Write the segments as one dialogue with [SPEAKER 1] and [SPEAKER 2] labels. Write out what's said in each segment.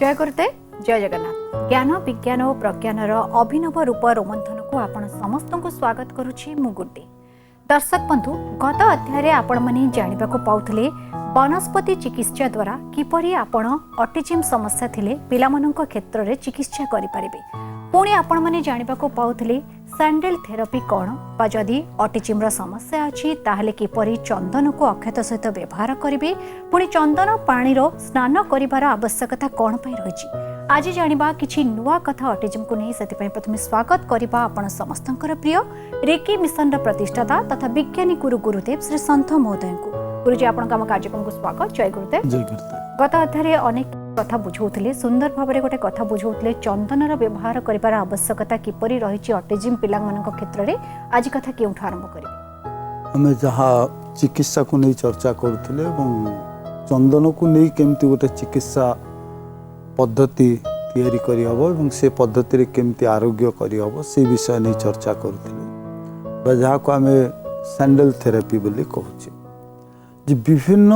[SPEAKER 1] जय गुरुदेव जय जगन्नाथ। ज्ञान विज्ञान और प्रज्ञानर अभिनव रूप रोमंथन को आपण समस्त को स्वागत करुछि मु गुड्डी। दर्शक बंधु, गत अध्याय आपण माने जानिबा को पाउथले वनस्पति चिकित्सा द्वारा किपरि आपण ऑटिज्म समस्या थिले पिलामानंक क्षेत्र रे चिकित्सा करि परिबे। पुणी आपण माने जानिबा को पाउथले सैंडल थेरेपी कौन बा जदि ऑटिज्म समस्या अच्छी ताहले किपरि चंदन को अक्षत सहित व्यवहार करेंगे। पुणी चंदन पानी स्नान करिवार आवश्यकता कौन पाई रही। आज जानिबा किछि नुआ कथा ऑटिज्म को नहीं। से प्रथम स्वागत करबा आपण समस्तंकर प्रिय रेकी मिशन रा प्रतिष्ठाता तथा विज्ञानी गुरु गुरुदेव श्री संत महोदय को। गुरुजी आपण काम कार्यक्रम को स्वागत। जय गुरुदेव। जय गुरुदेव। गत अध्याय अनेक कथा बुझौले, सुंदर भाव में गोटे कथा बुझौले चंदनर व्यवहार करिवार आवश्यकता किपरि रही ऑटिज्म पिलांक क्षेत्र में। आज कथा केउठा आरंभ करिवे?
[SPEAKER 2] हमें जहाँ चिकित्सा को नहीं चर्चा करुले चंदन को नहीं केमती गोटे चिकित्सा पद्धति तैयारी करी हबो एवं से पद्धति रे केमती आरोग्य करी हबो से विषय नहीं चर्चा करुले। जहाँ को आमे सैंडल थेरेपी बोली कहूचे। जे विभिन्न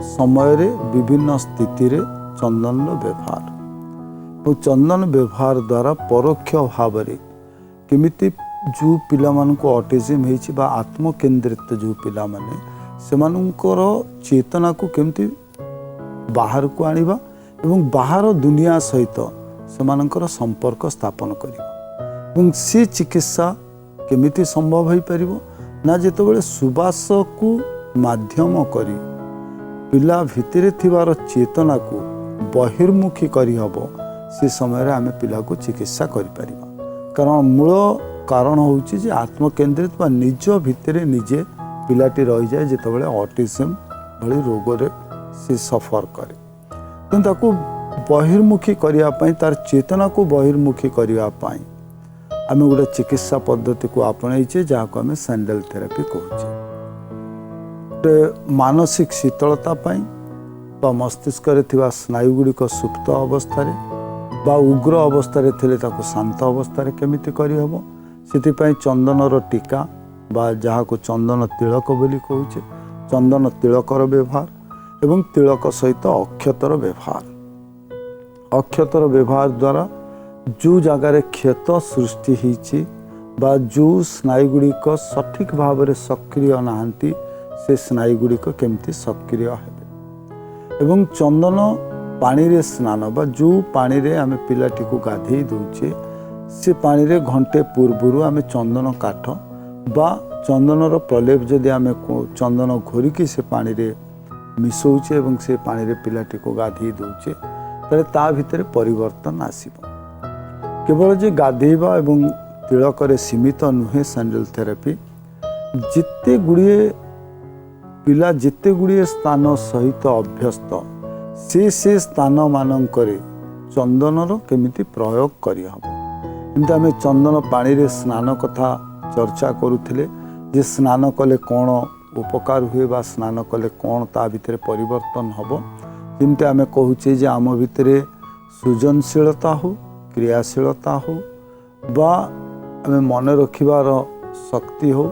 [SPEAKER 2] समय रे विभिन्न स्थिति रे चंदन व्यवहार और चंदन व्यवहार द्वारा परोक्ष भाव में केमिति जो पिला मानको ऑटिज्म हेछि बा आत्मकेंद्रित जो पिला माने सेमानकर चेतना को केमिति बाहर को आनिबा एवं बाहर दुनिया सहित सेमानकर संपर्क स्थापन करिबा एवं से चिकित्सा केमिति संभव हो पारिबो ना जेतेबेले सुबास को माध्यम करी पिला भितरे थिबार चेतना को बहिर्मुखी करी हबो से समय रे आमे पिला को चिकित्सा करि परिबा। कारण मूल कारण होउची जे आत्मकेंद्रित बा निज भितरे निजे पिलाटी रही जाए जेतेबेले ऑटिज्म भली रोग रे से सफर करे। तो ताको बहिर्मुखी करिया पई तार चेतना को बहिर्मुखी करिया पई आमे गोटे चिकित्सा पद्धति को आपणाइछे जहाँ को आमे सैंडल थेरेपी कहूचे। मानसिक शीतलता पाई बा मस्तिष्क रे थिबा स्नायु गुड़िक सुप्त अवस्था रे बा उग्र अवस्था रे थिले ताको शांत अवस्था रे केमिति करि हबो सेति पई चंदनर टीका बा जहाँ को चंदन तिलक बोली कहूचे। चंदन तिलकर व्यवहार एवं तिलक सहित अक्षतर व्यवहार। अक्षतर व्यवहार द्वारा जो जगार क्षत सृष्टि होइछि बा जो स्नायु गुड़िक सठिक भाव में सक्रिय नाहंती से स्नायु गुड़िक केमती सक्रिय हेबे एवं चंदन पानी रे स्नान बा जो पानी रे आमे पिलाटी को गाधेई दउचे से पानी रे घंटे पूर्व आमे चंदन काठ बा चंदनर प्रलेप जदि आमे चंदन घोरिकी से पानी रे मिसौचे एवं से पानी रे पिलाटी को गाधेई दउचे ताले ता भितरे परिवर्तन आसीबो। केवल जे गाधेइबा एवं तिलक रे सीमित नुहे सैंडल थेरेपी जिते गुड़िए पिला जिते गुड़िए स्थान सहित अभ्यस्त से स्थान मानकरे चंदनर केमिति प्रयोग करि हबो। एमती आमे चंदन पानी रे स्नान कथा चर्चा करुथिले जे स्नान कले कौन उपकार हुए बा स्नान कले कौन ता भितरे परिवर्तन हबो। जेमती आमे कहूचे जे आम भितरे सृजनशीलता हो क्रियाशीलता हो बा आमे मन रखिबार शक्ति हो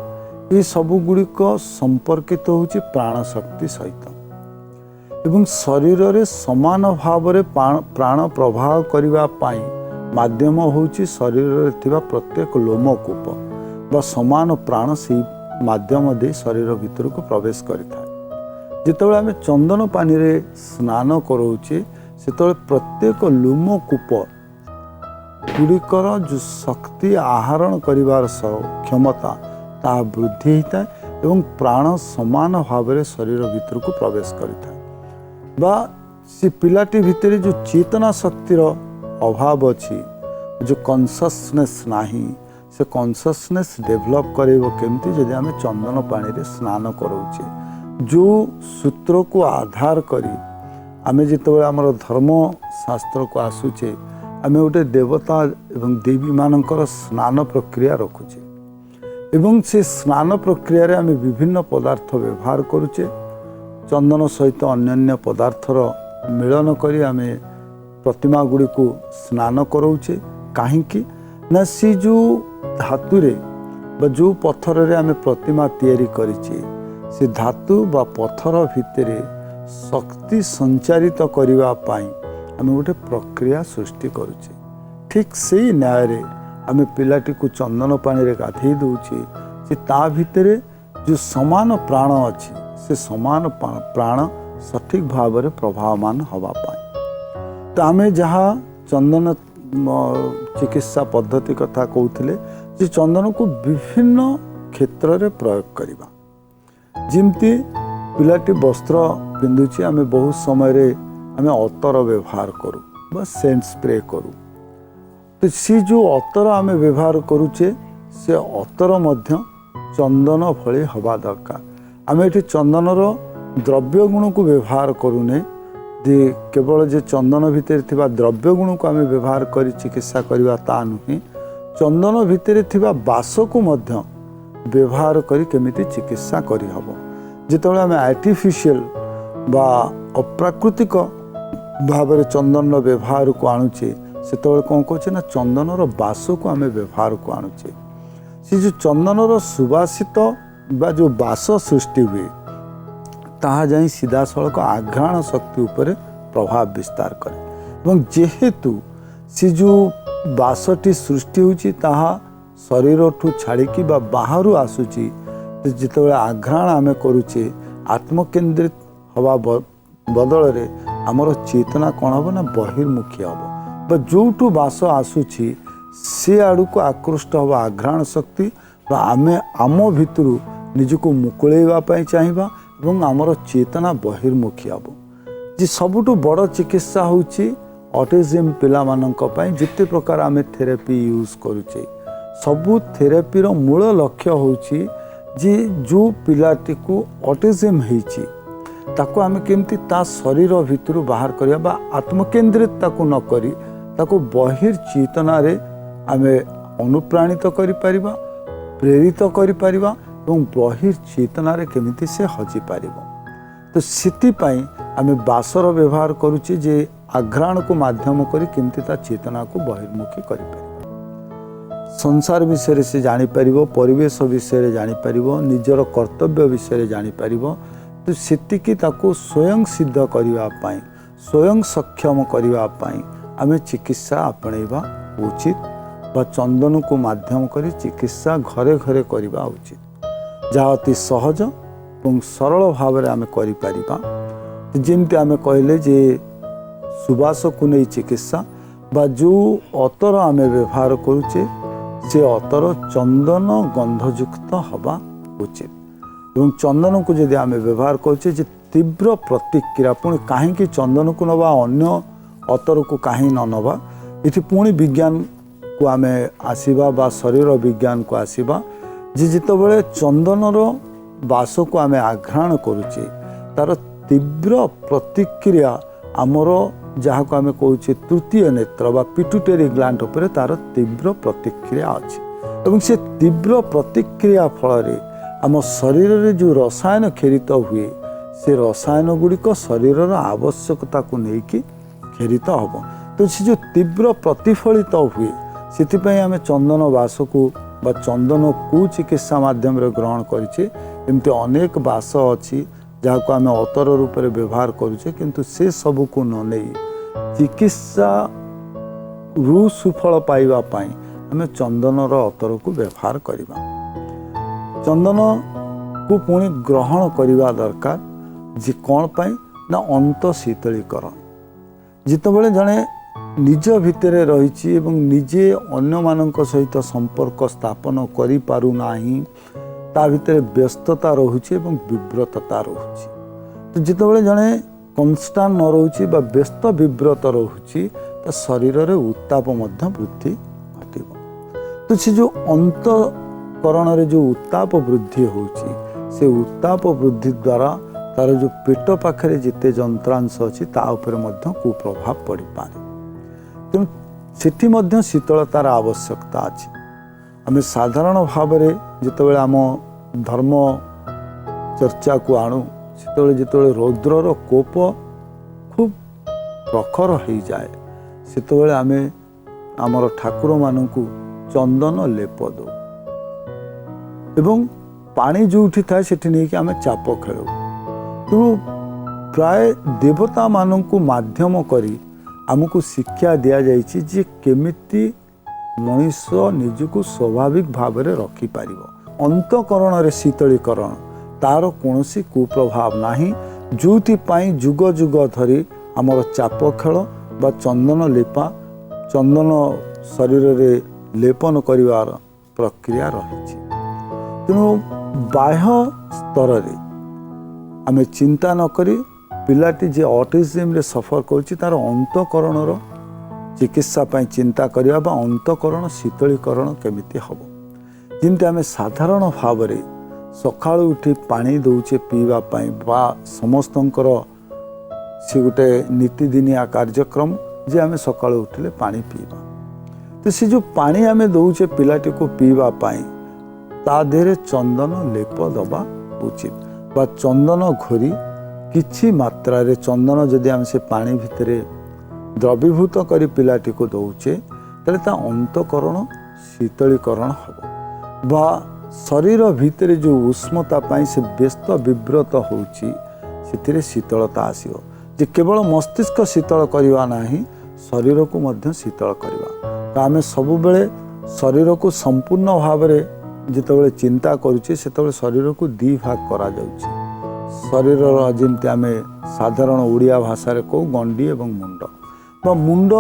[SPEAKER 2] ये सबु गुड़िक संपर्कित होची प्राण शक्ति सहित एवं शरीर रे समान भाव रे प्राण प्रवाह करिवा पाई माध्यम होची शरीर रे थिबा प्रत्येक लोमकूप बा समान प्राण से माध्यम दे शरीर भीतर को प्रवेश करिथा। जेतेबेले आमे चंदन पानी रे स्नान करोचे सेतेबेले प्रत्येक लोमकूप गुड़िकर जो शक्ति आहरण करिवार क्षमता ता वृद्धि होता है एवं प्राण समान भाव में शरीर भीतर को प्रवेश करता है बा से पिलाटी भितर जो चेतना शक्तिर अभाव अच्छी जो कॉन्शसनेस नाही से कॉन्शसनेस डेवलप करेबो केमती जदि आमे चंदन पानी रे स्नान करोचे। जो सूत्र को आधार करी आमे जितेबाला आमर धर्म शास्त्र को आसुचे आमे गोटे देवता एवं देवी मानकर स्नान प्रक्रिया रखुचे एवं से स्नान प्रक्रिया रे आमे विभिन्न पदार्थ व्यवहार करुचे। चंदन सहित अन्य पदार्थर मिलन करी आमे प्रतिमा गुड़ी को स्नान कराउचे। काहींकि ना सी जो धातु रे बा जो पत्थर रे आमे प्रतिमा तैयारी करिचे से धातु बा पत्थर भितरे शक्ति संचारित करिवा पाई आम गोटे प्रक्रिया सृष्टि करुचे। ठीक से न्याय आम पिलाटी को चंदन पानी रे गाधे दौचे जे ता भितर जो समान प्राण अच्छी से समान प्राण सठिक भाव में प्रभावमान हवापाई। तो आम जहाँ चंदन चिकित्सा पद्धति कथा कहते जे चंदन को विभिन्न क्षेत्र में प्रयोग करवा। जमती पिलाटी वस्त्र पिंधुची आम बहुत समय आम अतर व्यवहार करूँ बा सेंट स्प्रे करूँ। तो सी जो अतर आम व्यवहार करुचे से अतर मध्य चंदन भली हवा दरकार। आम ये चंदनर द्रव्य गुण को व्यवहार करूने जे केवल जे चंदन भितर थिबा द्रव्य गुण को आम व्यवहार कर चिकित्सा करवा ता नुहे चंदन भितर थिबा बास को मध्य व्यवहार करी केमिति चिकित्सा करी हबो। जेतबेले आम आर्टिफिशियल बा अप्राकृतिक भाव में चंदन व्यवहार को आणुचे सेतबेले कौन कहे ना चंदनर बास को आम व्यवहार को आणुचे। से जो चंदनर सुवासित बा जो बास सृष्टि हुए ताहा जाई सीधा सड़क आघ्राण शक्ति उपर प्रभाव विस्तार करे। एवं जेहेतु से जो बासटी सृष्टि होची ताहा शरीर ठू छाड़िकी बा बाहर आसुची जिते आघ्राण आम करुचे आत्मकेन्द्रित हवा बदल रे आमर चेतना कौन हम ना बहिर्मुखी हम जो बास आसुची से आड़ को आकृष्ट हम आघ्राण शक्ति आम आम भितर निजको मुकुलैवाई चाहिए और आमर चेतना बहिर्मुखी हम। जे सबुठु बड़ चिकित्सा होची ऑटिज्म पिला मानक पई जिते प्रकार आम थेरेपी यूज करुचे सबु थेरेपीर मूल लक्ष्य होची जे जो पिलाटी को ऑटिज्म होईची ताको आम केमती ता शरीर भितर बाहर करिया बा आत्मकेन्द्रित ताको न करी ताको बहिर्चेतना रे आमे अनुप्राणित करि परिबा प्रेरित करि परिबा एवं बहिर्चेतना रे केमिति से हजि पारिबो। तो सिति पई आमे बासर व्यवहार करूची जे आघ्राण को माध्यम करी केमिति ता चेतना को बहिर्मुखी करि परिबो। संसार विषय से जानि परिबो, परिवेश विषय जानि परिबो, निजर कर्तव्य विषय जानि परिबो। तो सेतिकी ताको स्वयं सिद्ध करिवा पाई स्वयं सक्षम करिवा पाई आमे चिकित्सा आपणैबा उचित बा चंदन को माध्यम करी चिकित्सा घरे घरे करिबा उचित जहाँ अति सहज और सरल भाव में आम कर जमती आम कहले जे सुबास को नहीं चिकित्सा बा जो अतर आम व्यवहार करुचे से अतर चंदन गंधयुक्त हवा उचित। एवं चंदन को जदि आम व्यवहार करुचे जे तीव्र प्रतिक्रिया पुणी कहीं चंदन को नवा अन्य अतर को कहीं न नवा इति पुणी विज्ञान को आम आसीबा बा शरीर विज्ञान को आसीबा जे जितेबाला चंदनर बास को आम आघ्राण करुचे तार तीव्र प्रतिक्रिया आमर जहाँ को आम कहे तृतीय नेत्र बा पिट्यूटरी ग्लैंड उपर तार तीव्र प्रतिक्रिया अच्छी एवं से तीव्र प्रतिक्रिया फल आम शरीर में जो रसायन खेरित हुए से रसायन गुड़िक शरीर आवश्यकता को लेकिन खेरित हम। तो से जो तीव्र प्रतिफलित हुए से आम चंदन बास को बा चंदन को चिकित्सा माध्यम ग्रहण करें। एमती अनेक बास अच्छी जहाँ को आम अतर रूप में व्यवहार करुचे किंतु से सबू को न चिकित्सा रु सुफल पाइबा पाई आम चंदनर अतर को व्यवहार करवा। चंदन को पुणी ग्रहण करवा दरकार जे कौन पाई ना अंत शीतलीकरण जितेबाला जड़े निज भितर रही एवं निजे अन्य मानक सहित संपर्क स्थापन करि पारु नाही ता भितर व्यस्तता रहुछि एवं विव्रतता रहुछि। तो जितेबाला जड़े कन्स्टांट न रहुछि बा व्यस्त विव्रत रहुछि ता शरीर रे उत्ताप मध्य वृद्धि घटिबो। तो से जो अंतकरण रे जो उत्ताप वृद्धि होछि से उत्ताप वृद्धि द्वारा तार जो पेट पाखरे जिते जंत्रांश अछि ता उपर मध्य कुप्रभाव पड़ि पारे। तेणु सेठी मध्य शीतलतार आवश्यकता अच्छी। आम साधारण भाव में जितेबाला आम धर्म चर्चा को आणु से जिते रौद्रर कोप खूब प्रखर हो जाए से आम आमर ठाकुर मानू चंदन लेप दो एवं पानी जोठी थाए सेठी नहीं कि आम चाप खेलु। तेणु प्राय देवता मानू माध्यम करी आमको शिक्षा दि जाइए जे केमिति मनीष निजको स्वाभाविक भाव में रखिपर अंतकरण रे शीतलीकरण तार कौन कुप्रभाव नहीं जो जुग जुग धरी आमर चाप खेल बा चंदन लेपा चंदन शरीर रे लेपन करिवार प्रक्रिया रही। तेणु बाह्य स्तर रे आमे चिंता न करी पिलाटी जे ऑटिज्म रे सफर करुच्ची तार अंतकरण चिकित्सा पाई चिंता करिया बा अंतकरण शीतलीकरण केमिति हबो। जिमती आमे साधारण भाव रे सकाळु उठी पानी दउचे पीवा पाई बा समस्तंकर से गोटे नीतिदिनिया कार्यक्रम जे आमे सकाळु उठिले पानी पीवा तो से जो पानी आमे दउचे पिलाटी को पीवा पाई ता देहरे चंदन लेप दबा उचित बा चंदन घोरी किछि मात्रा रे चंदन जदि आमे से पानी भितरे द्रवीभूत करी पिलाटी को दउचे तले ता अंतकरण शीतलीकरण हबो बा शरीर भितरे जो उष्णता पाई से व्यस्त विव्रत होउची सेतिरे शीतलता आसीबो जे केवल मस्तिष्क शीतल करवा नाही शरीर को मध्य शीतल करवा तो आमे सब बेले शरीर को संपूर्ण भाव रे जितेबाला चिंता करुचे सेतेबाला शरीर को दी भाग करा जाउची शरीर जमती आमे साधारण ओडिया भाषा रे को गंडी एवं मुंड बा मुंड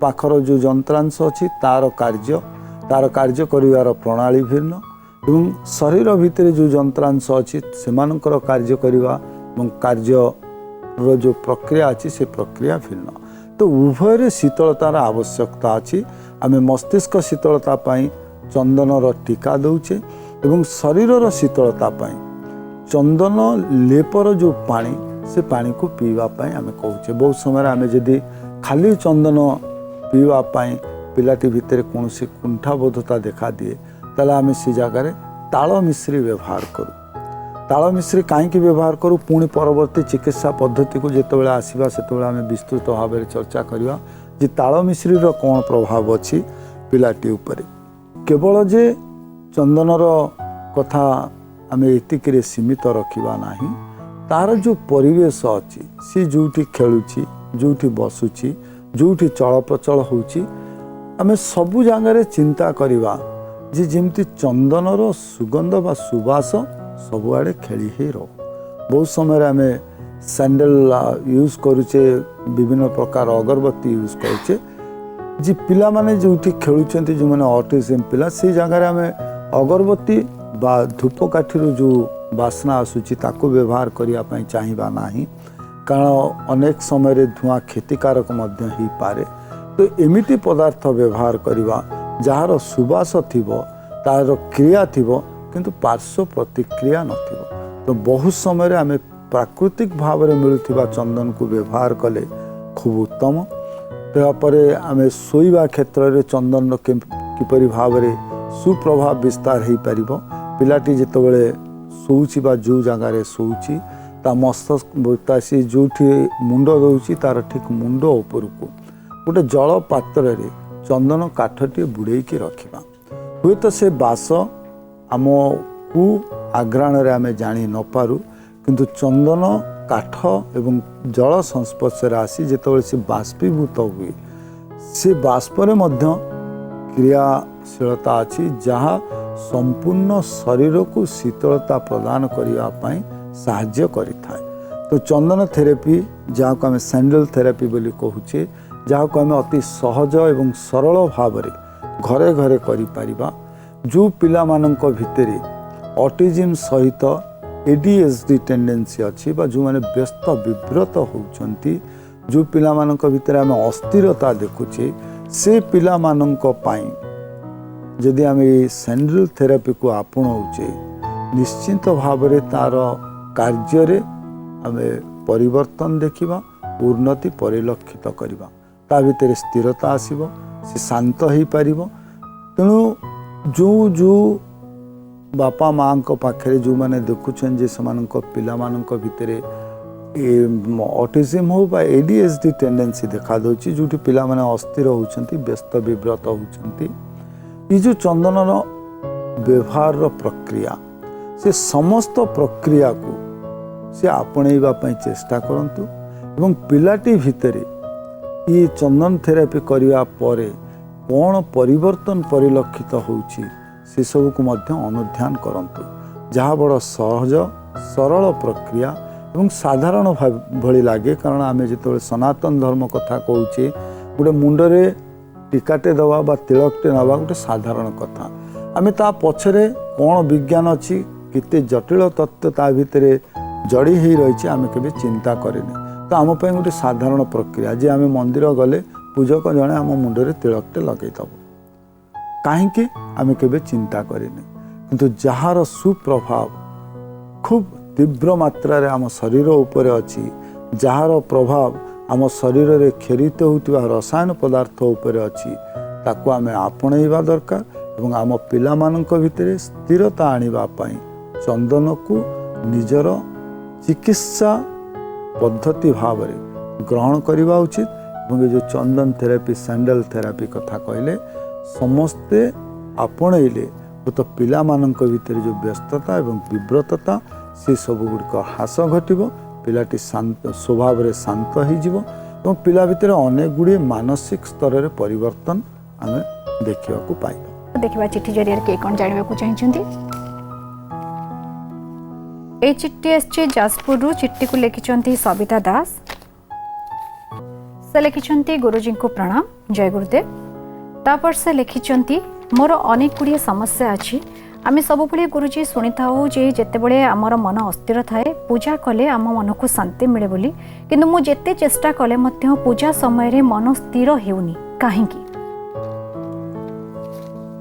[SPEAKER 2] पाखर जो यंत्रांश अच्छी तार कार्य करिवार प्रणाली भिन्न एवं शरीर भितर जो यंत्रांश अच्छी सेमानकर कार्य करिवा एवं कार्य जो प्रक्रिया अच्छी से प्रक्रिया भिन्न तो उभय शीतलतार आवश्यकता अच्छी आमे मस्तिष्क शीतलता पाई चंदन टीका दौचे एवं शरीर शीतलता पाई चंदन लेपर जो पानी से पानी को पीवा पाई आमे कहूचे। बहुत समय आमे जदि खाली चंदन पीवा पाई पिलाटी भितर कौन सी कुंठाबोधता देखा दिए ताले आमे से जगह ताल मिश्री व्यवहार करूँ। ताल मिश्री कहीं व्यवहार करूँ पुणी परवर्ती चिकित्सा पद्धति को जितेबाला आसवा से आम विस्तृत भाव में चर्चा करवा जे ताल मिश्री कौन प्रभाव अच्छी पिलाटी उपरे केवल जे चंदनर कथा आम एतिक सीमित रखा नहीं तार जो परिवेश अच्छी सी जोटी खेलुची जोटी बसुची जोटी चलप्रचल होची आम सबु जगह चिंता करवा जे जमती चंदनर सुगंध बा सुवास सबुआड़े खेली ही रहो। बहुत समय आम सैंडल यूज करुचे विभिन्न प्रकार अगरबत्ती यूज करुचे जी पिला माने जोटी खेलुचंती जो माने ऑटिज्म पिला से जगह आम अगरबत्ती बा धूपकाठी जो बासना आसूची ताको व्यवहार करिया पई चाहिबा नाही कारण अनेक समय धुआं क्षतिकारक मध्य ही पारे तो एमिति पदार्थ व्यवहार करिवा जार सुवास थिबो तार क्रिया थिबो किंतु पार्श्व प्रतिक्रिया नथिबो तो बहुत समय आम प्राकृतिक भाव में मिलुथिबा चंदन को व्यवहार कले खूब उत्तम। तापर आम शोइबा क्षेत्र में चंदन किपरि भाव में सुप्रभाव विस्तार हो पारिबो पिलाटी जितेबाला शोची बा जो जगार शोची ता मस्तिष्क सी जो मुंड दौची तार ठीक मुंड उपरकू गोटे जल पात्र रे चंदन काठटी बुड़ेकी रखा हुए तो से बास आम को आघ्राण आम जानी न पारू किंतु चंदन काठ एवं जल संस्पर्श आसी जितेबाला से बाष्पीभूत हुए से बाष्पर मध्य क्रियाशीलता अच्छी जहाँ संपूर्ण शरीर को शीतलता प्रदान करने साहाय्य करिथाए। तो चंदन थेरेपी जहाँ को आम सैंडल थेरेपी बोली कहूचे जहाँ को आम अति सहज एवं सरल भाव में घरे घरे करिपारिबा जो पिला मानक भितरे ऑटिज्म सहित एडीएचडी टेंडेंसी अच्छी बा जो माने व्यस्त विव्रत होउचंती जो पिला मानक भितरे आम अस्थिरता देखुचे से पिला मानक पाई जदि आम सैंडल थेरेपी को आपणाऊचे निश्चित भाव में तार कार्य आम परिवर्तन देखा उन्नति परिलक्षित करवा ता भितर स्थिरता आसीबो से शांत हो पार। तेणु जो जो बापा माँ पाखे जो मैंने देखुन जे पिला मानक भितर ऑटिज्म हो बा एडीएचडी टेंडेंसी देखा दूची जो पिला माने अस्थिर होउछंती व्यस्त विव्रत होउछंती ये जो चंदनर व्यवहार प्रक्रिया से समस्त प्रक्रिया को से आपणेबा पई चेष्टा करंतु एवं पिलाटी भितरे ये चंदन थेरापी करने पर कौन परिवर्तन परिलक्षित होउछि से सब को मध्य अनुध्यान करंतु जहाँ बड़ सहज सरल प्रक्रिया एवं साधारण भली लगे। कारण आम जो सनातन धर्म कथा कहूचे गोटे मुंडरे टीकाटे दवा बा तिलकटे नवा गोटे साधारण कथा आम ता पछरे कौन विज्ञान अच्छी केते जटिल तत्व ता भितर जड़ी ही रही आम केबे चिंता करेनि। तो आम गोटे साधारण प्रक्रिया जे आम मंदिर गले पूजक जड़े आम मुंडरे तिलकटे लगेदब कहीं आम केबे चिंता करेनि। किंतु जार सुप्रभाव खूब तीव्र मात्रा रे आम शरीर उपरे अछि जार प्रभाव आम शरीर रे खेरित होउतिबा रसायन पदार्थ उपरे अछि ताकू आम आपणेइबा दरकार एवं आम पिला मानक भितरे स्थिरता आनिबा पई चंदन को निजर चिकित्सा पद्धति भाव रे ग्रहण करबा उचित। एवं ये जो चंदन थेरापी सैंडल थेरापी कथा कहले समस्ते आपणेइले तो पिला मानक भितर जो व्यस्तता एवं विव्रतता से सब गुड़िक ह्रास घटव पिलाटी शांत स्वभाव रे शांत हो पिला भितर अनेक गुड़िए मानसिक स्तर रे परिवर्तन आम देखा पाइबा।
[SPEAKER 1] देखा चिट्ठी जरिए के कौन जानवा चाहिए ए चिट्ठी आसी जाजपुर रु चिट्ठी को लिखिं सविता दास से लिखिं गुरुजी को प्रणाम जय गुरुदेव। तापर से लिखिं मोर अनेक गुड़िए समस्या अच्छी आम सब गुरुजी शुणी था जे जितेबले आमर मन अस्थिर थाए पूजा कले आम मन को शांति मिले बोली किंतु मु जेते चेष्टा कले मध्य पूजा समय रे मन स्थिर हेउनी काहेकि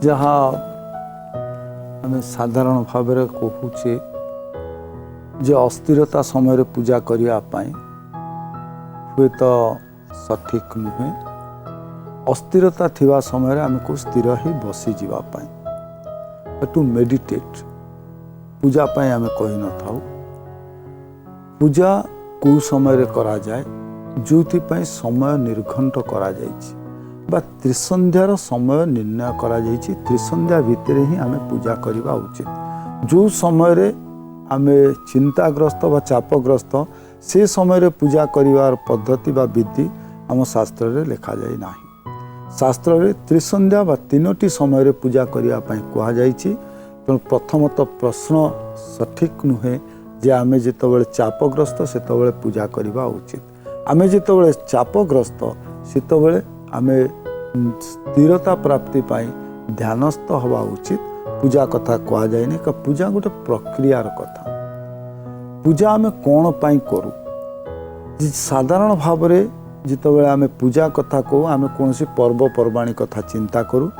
[SPEAKER 2] जहाँ आम साधारण भाव कहूचे जे अस्थिरता समय पूजा करने हुए तो सठिक नुहे अस्थिरता थिबा समय आमको स्थिर ही बसी जीवाई टू मेडिटेट पूजा पाई आम कही न था पूजा को समय करा जाए जो समय निर्घंट करा बा त्रिसंध्यार समय निर्णय करा त्रिसंध्या भितर ही आम पूजा करवा उचित। जो समय आम चिंताग्रस्त बा चापग्रस्त से समय पूजा करिवार पद्धति बा विधि आम शास्त्र रे लिखा जाए ना। शास्त्र रे त्रिसंध्या बा तीनोटी समय पूजा करने कह तेणु प्रथमतः प्रश्न सठिक नुहे जे आम जिते चापग्रस्त से पूजा करवा उचित। आम जिते चापग्रस्त से आम स्थिरता प्राप्ति पाई ध्यानस्थ हवा उचित। पूजा कथा कह जाए का पूजा गोटे प्रक्रियार कथा पूजा आम कौन पाई करूँ साधारण भाव में जितेबाला आम पूजा कथा कहू आम कौन पर्वपर्वाणी कथा चिंता करूँ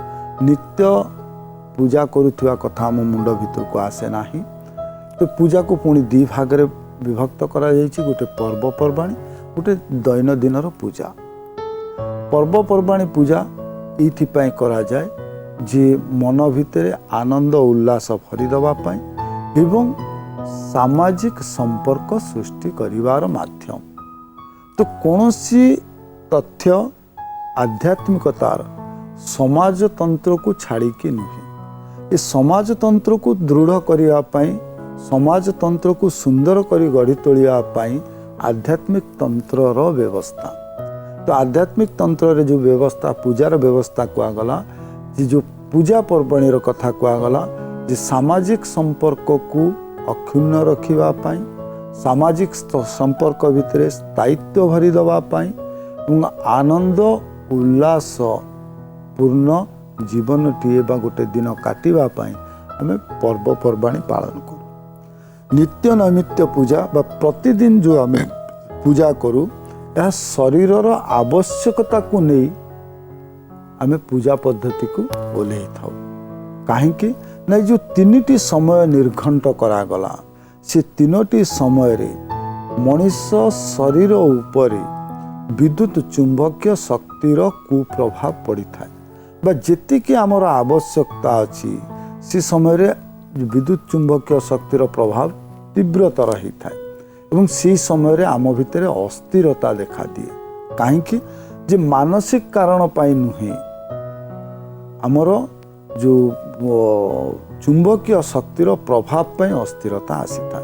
[SPEAKER 2] नित्य पूजा करुवा कथा आम मुंड भीतर को आसे ना। तो पूजा को पुणी दी भाग में विभक्त करा गोटे पर्वपर्वाणी गोटे दैनंदिन पूजा। पर्वपर्वाणी पूजा ये करा जाए जे मन भितर आनंद उल्लास भरी दवापाई एवं सामाजिक संपर्क सृष्टि करिवार माध्यम। तो कौनसी तथ्य आध्यात्मिकतार समाजतंत्र को छाड़ी की नुहे ये समाजतंत्र को दृढ़ करने समाजतंत्र को सुंदर करी गढ़ी तोलियापाई आध्यात्मिक तंत्र व्यवस्था। तो आध्यात्मिक तंत्र रे जो व्यवस्था पूजार व्यवस्था कहगला जो पूजा पर्वणी कथा कहगला जे सामाजिक संपर्क को अक्षुण्ण रखापी सामाजिक संपर्क भितर स्थायित्व भरी दवापाई आनंद उल्लास पूर्ण जीवन टीए बा गोटे दिन काटिबापाई आम पर्वपर्वाणी पालन करूँ। नित्य नैमित्य पूजा बा प्रतिदिन जो आम पूजा करूँ यह शरीरर आवश्यकता को नहीं आम पूजा पद्धति को ओल्हे था कहीं ना जो तीन समय निर्घंट करागला से तीनोटी समय रे मनीष शरीर उपरे विद्युत चुंबकीय शक्तिर कुप्रभाव पड़ी था बा जेतिकी आमर आवश्यकता अच्छी से समय रे विद्युत चुंबकीय शक्तिर प्रभाव तीव्रतर होता है एवं से समय आम भितर अस्थिरता देखा दिए कहीं जे मानसिक कारण पाई नुहे आमर जो चुंबकीय शक्तिर प्रभाव पाई अस्थिरता आसी था।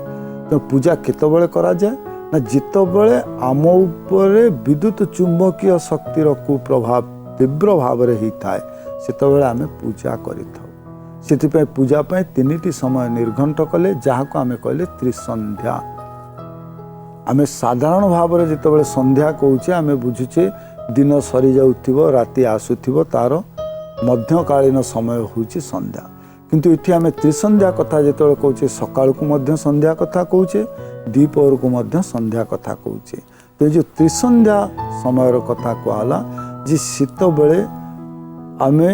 [SPEAKER 2] तो पूजा केतबेले करा जाए ना जितेबले आम उपरे विद्युत चुंबकीय शक्तिर कुप्रभाव तीव्र भाव में होता है सेतबेले आमे पूजा करिथाउ से पूजा पाई 3टी समय निर्घंट कले जहाँ को आमे कहले त्रिसंध्या। आमे साधारण भाव में जितेबले संध्या कहूचे आमे बुझुचे दिन सरी जाउथिबो राति आसुथिबो तार मध्यकालीन समय होउची संध्या किंतु इठी आमे त्रिसंध्या कथा जेतेबले कहूचे सकाळ को मध्य संध्या कथा कहूचे द्विपहर को मध्य संध्या कथा कहूचे। तो जो त्रिसंध्या समय कथा कहला जे शीत बेले आमे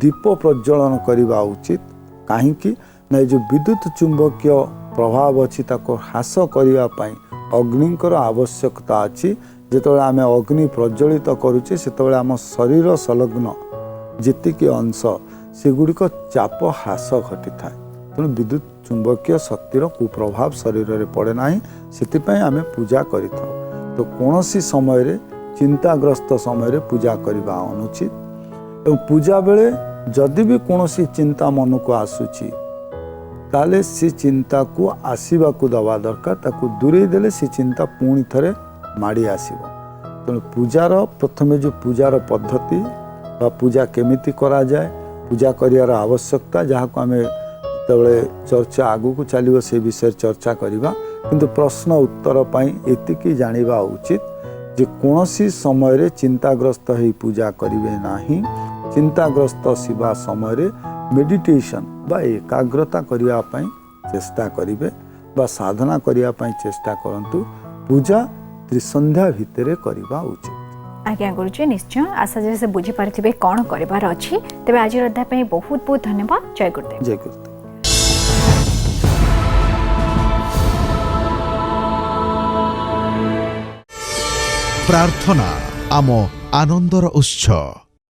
[SPEAKER 2] दीप प्रज्वलन करवा उचित कहीं ना जो विद्युत चुंबकीय प्रभाव अच्छी ह्रास करने अग्निकर आवश्यकता अच्छी जिते आम अग्नि प्रज्वलित करुचे से आम शरीर संलग्न जीतिकी अंश सेगुड़िक चाप ह्रास घटी था तेणु विद्युत चुंबकीय शक्तिर कुप्रभाव शरीर में पड़े ना से आम पूजा करि तो कौन सी समय चिंताग्रस्त समय पूजा करने अनुचित एवं पूजा बेले जदि भी कौन सी चिंता मन को आसुची ताले सी चिंता को आसवा को दवा दरकार ताकू दूरे देले सी चिंता पुणी थरे माड़ी आसीबो। तेणु पूजार प्रथमे जो पूजार पद्धति बा पूजा केमिति करा जाए पूजा करियार आवश्यकता जहाँ को आमे तबले चर्चा आगु को चलिबो से विषय चर्चा करिबा किंतु प्रश्न उत्तर पाई एतिकी जानिबा उचित जे कौनसी समय रे चिंताग्रस्त ही पूजा करिवे नाही चिंताग्रस्त शिवा समय मेडिटेशन बा एकाग्रता करिया पाई चेष्टा करिवे बा साधना करिया पाई चेष्टा करंतु पूजा त्रिसंध्या भितरे करिबा उचित।
[SPEAKER 1] आज्ञा गुरुजी निश्चय आशा जे से बुझी पारिथिबे कोन करिवार अछि तबे आज अध्याय पे बहुत बहुत धन्यवाद। जय गुरुदेव।
[SPEAKER 2] जय गुरुदेव।
[SPEAKER 3] प्रार्थना आम आनंदर उत्स।